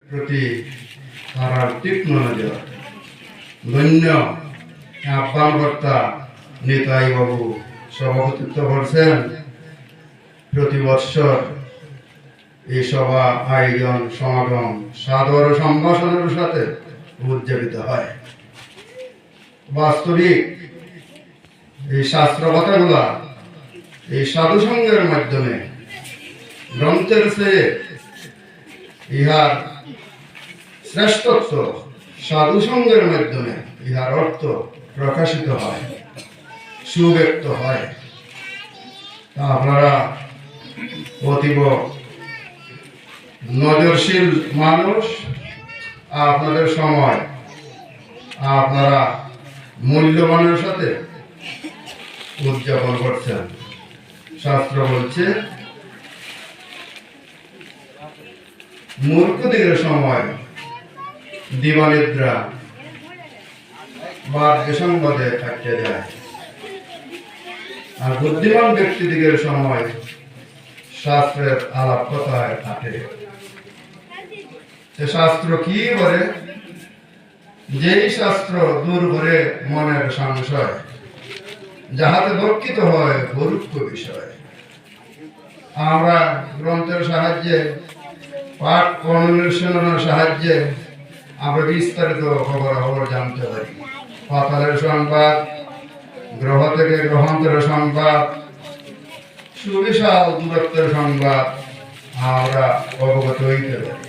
প্রতি তারা তীক্ষ্ণ নজর। ধন্য আহ্বানকর্তা নিতাই বাবু সভাপতিত্ব করছেন। প্রতি বৎসর এই সভা আয়োজন সমাগম সাদর সম্ভাষণের সাথে উদযাপিত হয়। বাস্তবিক এই শাস্ত্র কথাগুলা এই সাধু সঙ্গের মাধ্যমে গ্রন্থের চেয়ে ইহার শ্রেষ্ঠত্ব সাধু সঙ্গের মাধ্যমে ইহার অর্থ প্রকাশিত হয়, সুব্যক্ত হয়। আপনারা অতীব নজরশীল মানুষ, আপনাদের সময় আপনারা মূল্যবানের সাথে উদযাপন করছেন। শাস্ত্র বলছে মূর্খদিগের সময় দিবানিদ্রা বা বিসংবাদে থাকতে যায়, আর বুদ্ধিমান ব্যক্তিদিগের সময় শাস্ত্রের আলাপ কথায় থাকে। শাস্ত্র কি বলে? যেই শাস্ত্র দূর করে মনের সংশয়, যাহাতে লক্ষিত হয় গুরুত্ব বিষয়। আমরা গ্রন্থের সাহায্যে, পাঠ অনুশীলনের সাহায্যে আমরা বিস্তারিত খবর জানতে পারি। পাতালের সংবাদ, গ্রহ থেকে গ্রহান্তরের সংবাদ, সুবিশাল দূরত্বের সংবাদ আমরা অবগত হইতে পারি।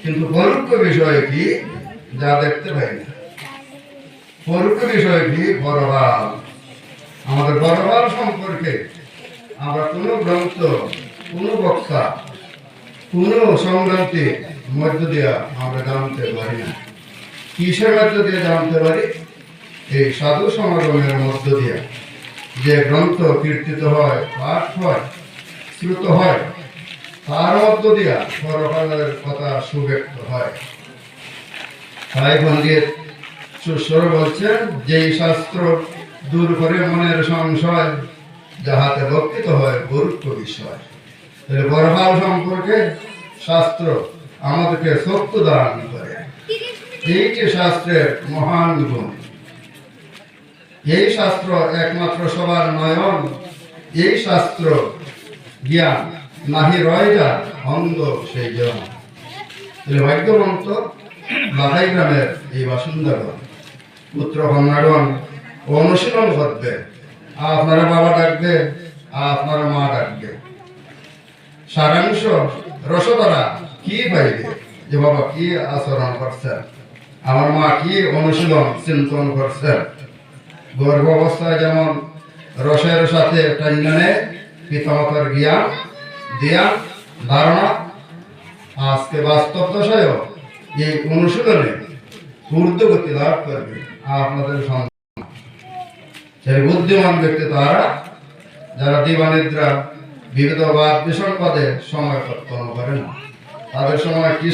কিন্তু পরোক্ষ বিষয় কি? যা দেখতে পাই না। পরোক্ষ বিষয় কি? বড়ভাব। আমাদের বড়ভাব সম্পর্কে আমরা কোনো গ্রন্থ, কোনো বক্তা, কোনো সংগ্রান্তির মধ্য দিয়ে আমরা জানতে পারি না। কিসের মধ্য দিয়ে জানতে পারি? এই সাধু সমাগমের মধ্য দিয়ে যে গ্রন্থ কীর্তিত হয়, পাঠ হয়, শ্রুত হয়, তার মধ্য দিয়া পরকালের কথা সুব্যক্ত হয়। তাই পণ্ডিত সুস্বর বলছেন, যেই শাস্ত্র দূর করে মনের সংশয়, যাহাতে লক্ষিত হয় গুরুত্ব বিষয়। বড়ভাব সম্পর্কে শাস্ত্র আমাদেরকে সত্য দান করে। এইটি শাস্ত্রের মহান গুণ। এই শাস্ত্র একমাত্র সবার নয়ন। এই শাস্ত্র জ্ঞান নাহি রয়টা অন্ধ সেই জন। ভাগ্যবন্ত লাখাই গ্রামের এই বাসিন্দাগণ, পুত্র কন্যাগণ অনুশীলন করবে। আপনারা বাবা ডাকবে, আপনারা মা ডাকবে। সারাংশ রসদারা কি পাইবে? যে বাবা কি আচরণ করছেন, আমার মা কি অনুশীলন চিন্তন করছেন। গর্ভ অবস্থায় যেমন রসের সাথে টাইনে পিতামাতার জ্ঞান দিয়া ধারণা, আজকে বাস্তব দশায় এই অনুশীলনে ঊর্ধ্বগতি লাভ করবে আপনাদের সন্তান। সেই বুদ্ধিমান ব্যক্তি তারা, যারা দিবানিদ্রা, বিবিধবাদ বিসংবাদে সময় কর্তন করে না। তাদের সময় কি